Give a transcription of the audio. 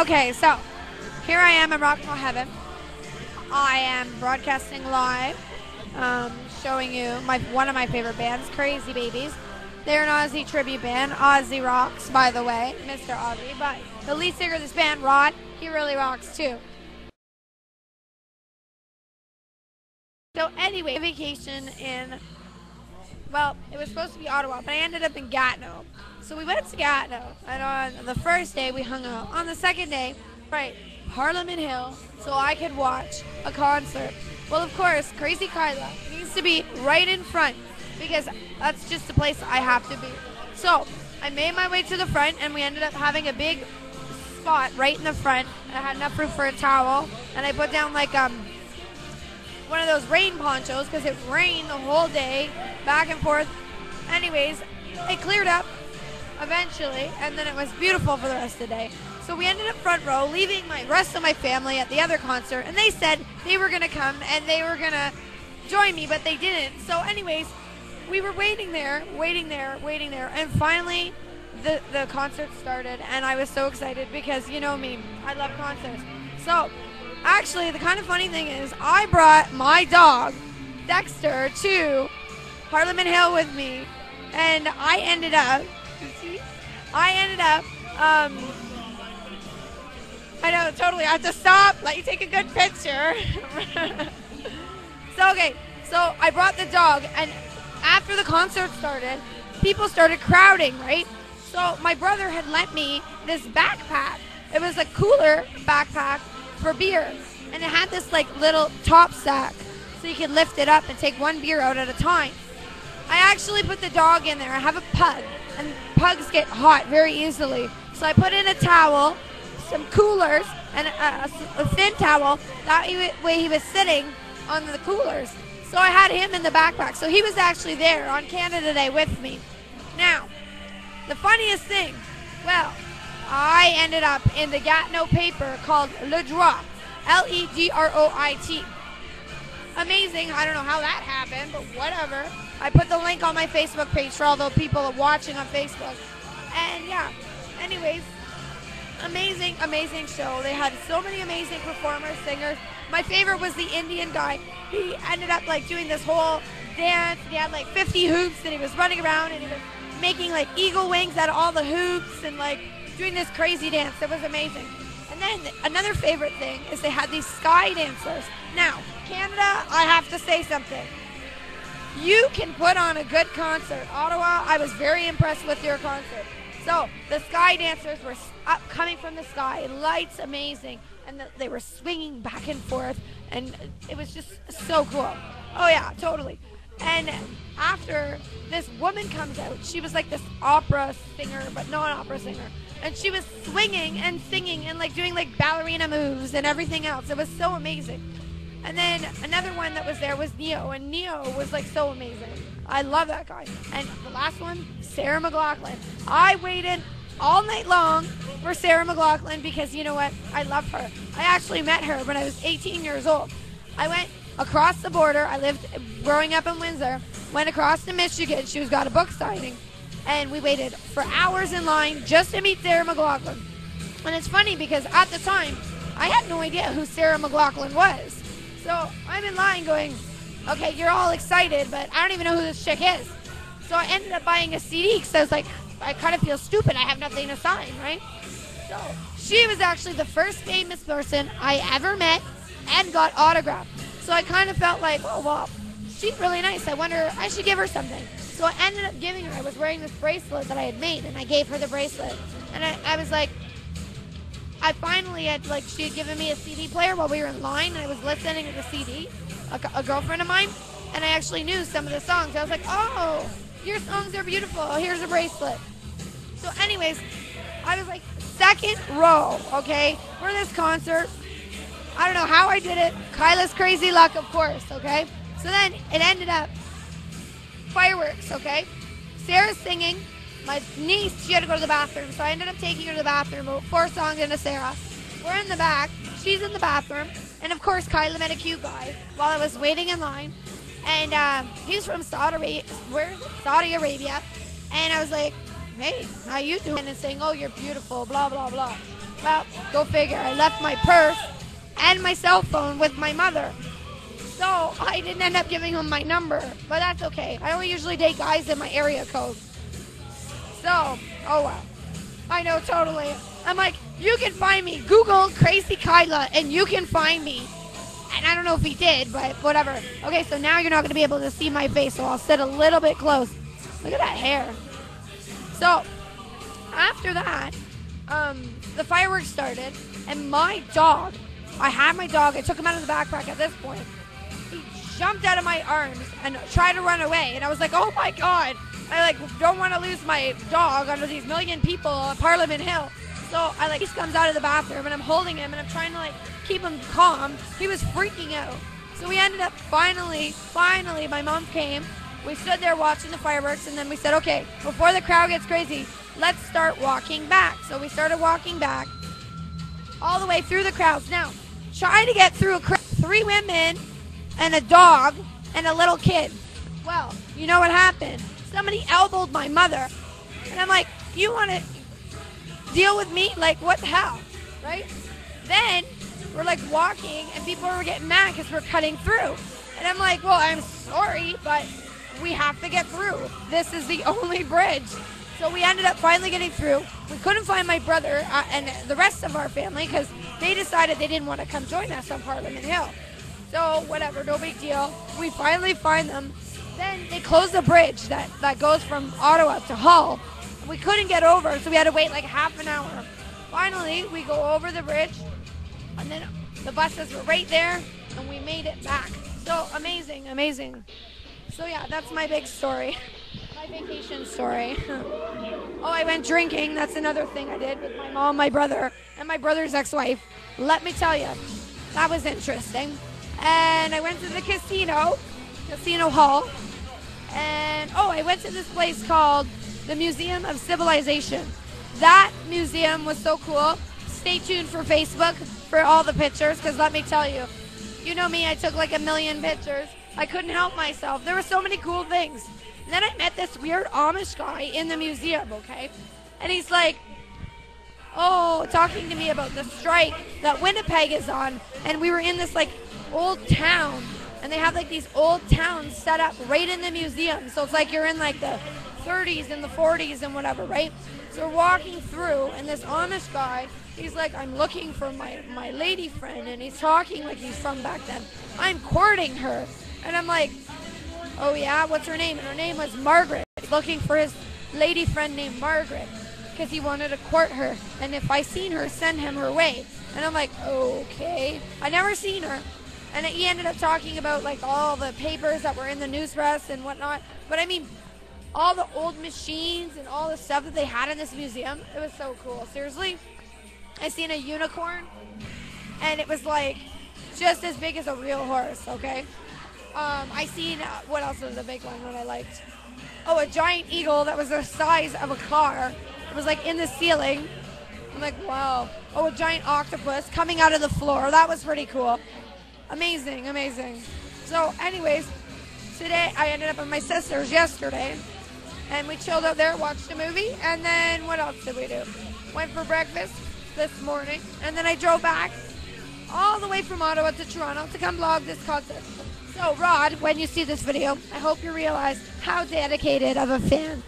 Okay, so here I am in Rock'n'Roll Heaven. I am broadcasting live, showing you one of my favorite bands, Crazy Babies. They're an Aussie tribute band. Aussie rocks, by the way, Mr. Aussie. But the lead singer of this band, Rod, he really rocks too. So anyway, vacation in, well, it was supposed to be Ottawa, but I ended up in Gatineau. So we went to Gatineau, and on the first day we hung out. On the second day, right, Parliament Hill, so I could watch a concert. Well, of course, Crazy Kyla needs to be right in front, because that's just the place I have to be. So I made my way to the front, and we ended up having a big spot right in the front. I had enough room for a towel, and I put down like one of those rain ponchos because it rained the whole day, back and forth. Anyways, it cleared up eventually, and then it was beautiful for the rest of the day. So we ended up front row, leaving my rest of my family at the other concert, and they said they were going to come and they were going to join me, but they didn't. So anyways, we were waiting there, and finally the concert started, and I was so excited because, you know me, I love concerts. So actually, the kind of funny thing is I brought my dog, Dexter, to Parliament Hill with me, and I ended up, I know, totally, I have to stop, let you take a good picture. So I brought the dog, and after the concert started, people started crowding, right? So my brother had lent me this backpack. It was a cooler backpack for beer, and it had this like little top sack, so you could lift it up and take one beer out at a time. I actually put the dog in there. I have a pug, and pugs get hot very easily. So I put in a towel, some coolers, and a thin towel. That way he was sitting on the coolers. So I had him in the backpack. So he was actually there on Canada Day with me. Now, the funniest thing, well, I ended up in the Gatineau paper called Le Droit, Ledroit. Amazing. I don't know how that happened, but whatever. I put the link on my Facebook page for all the people watching on Facebook. And yeah, anyways, amazing show. They had so many amazing performers, singers. My favorite was the Indian guy. He ended up like doing this whole dance. He had like 50 hoops, and he was running around, and he was making like eagle wings out of all the hoops, and like doing this crazy dance. It was amazing. And then another favorite thing is they had these sky dancers. Now, Canada, I have to say something. You can put on a good concert. Ottawa, I was very impressed with your concert. So the sky dancers were up, coming from the sky, lights amazing, and they were swinging back and forth, and it was just so cool. Oh yeah, totally. And after, this woman comes out. She was like this opera singer, but not an opera singer. And she was swinging and singing and like doing like ballerina moves and everything else. It was so amazing. And then another one that was there was Neo, and Neo was like so amazing. I love that guy. And the last one, Sarah McLachlan. I waited all night long for Sarah McLachlan because, you know what, I love her. I actually met her when I was 18 years old. I went across the border. I lived growing up in Windsor. Went across to Michigan. She was got a book signing. And we waited for hours in line just to meet Sarah McLachlan. And it's funny because at the time, I had no idea who Sarah McLachlan was. So I'm in line going, okay, you're all excited, but I don't even know who this chick is. So I ended up buying a CD because I was like, I kind of feel stupid. I have nothing to sign, right? So she was actually the first famous person I ever met and got autographed. So I kind of felt like, oh, well, she's really nice. I wonder, I should give her something. So I ended up giving her, I was wearing this bracelet that I had made, and I gave her the bracelet. And I was like, I finally had, like, she had given me a CD player while we were in line, and I was listening to the CD, a girlfriend of mine, and I actually knew some of the songs. I was like, oh, your songs are beautiful. Here's a bracelet. So anyways, I was like second row, okay, for this concert. I don't know how I did it. Kyla's crazy luck, of course, okay? So then it ended up fireworks, okay? Sarah's singing. My niece, she had to go to the bathroom, so I ended up taking her to the bathroom. About 4 songs into Sarah. We're in the back. She's in the bathroom. And, of course, Kyla met a cute guy while I was waiting in line. And he's from Saudi Arabia. And I was like, hey, how you doing? And saying, oh, you're beautiful, blah, blah, blah. Well, go figure. I left my purse and my cell phone with my mother. So I didn't end up giving him my number, but that's okay. I only usually date guys in my area code. So, oh well. I know, totally. I'm like, you can find me. Google Crazy Kyla and you can find me. And I don't know if he did, but whatever. Okay, so now you're not going to be able to see my face, so I'll sit a little bit close. Look at that hair. So, after that, the fireworks started, and my dog, I had my dog, I took him out of the backpack at this point. He jumped out of my arms and tried to run away, and I was like, oh my God. I don't want to lose my dog under these million people at Parliament Hill. So he comes out of the bathroom and I'm holding him and I'm trying to keep him calm. He was freaking out. So we ended up finally, my mom came. We stood there watching the fireworks and then we said, okay, before the crowd gets crazy, let's start walking back. So we started walking back all the way through the crowds. Now, try to get through 3 women and a dog and a little kid. Well, you know what happened? Somebody elbowed my mother. And I'm like, you want to deal with me? What the hell? Right? Then we're walking and people were getting mad because we're cutting through. And I'm like, well, I'm sorry, but we have to get through. This is the only bridge. So we ended up finally getting through. We couldn't find my brother and the rest of our family because they decided they didn't want to come join us on Parliament Hill. So whatever, no big deal. We finally find them. Then they closed the bridge that goes from Ottawa to Hull. We couldn't get over, so we had to wait half an hour. Finally, we go over the bridge, and then the buses were right there, and we made it back. So amazing, amazing. So yeah, that's my big story. My vacation story. Oh, I went drinking. That's another thing I did with my mom, my brother, and my brother's ex-wife. Let me tell you, that was interesting. And I went to the Casino Hall, and I went to this place called the Museum of Civilization. That museum was so cool. Stay tuned for Facebook for all the pictures, because let me tell you, you know me, I took 1 million pictures. I couldn't help myself. There were so many cool things. And then I met this weird Amish guy in the museum, okay? And he's talking to me about the strike that Winnipeg is on. And we were in this old town, and they have these old towns set up right in the museum. So it's you're in the 30s and the 40s and whatever, right? So we're walking through, and this Amish guy, he's like, I'm looking for my lady friend, and he's talking like he's from back then. I'm courting her. And I'm like, oh yeah, what's her name? And her name was Margaret. He's looking for his lady friend named Margaret because he wanted to court her. And if I seen her, send him her way. And I'm like, okay. I never seen her. And he ended up talking about all the papers that were in the news press and whatnot. But I mean, all the old machines and all the stuff that they had in this museum, it was so cool. Seriously, I seen a unicorn, and it was just as big as a real horse, okay? I seen, what else was the big one that I liked? Oh, a giant eagle that was the size of a car. It was in the ceiling. I'm like, wow. Oh, a giant octopus coming out of the floor. That was pretty cool. Amazing, amazing. So anyways, today I ended up at my sister's yesterday, and we chilled out there, watched a movie, and then what else did we do? Went for breakfast this morning, and then I drove back all the way from Ottawa to Toronto to come vlog this concert. So Rod, when you see this video, I hope you realize how dedicated of a fan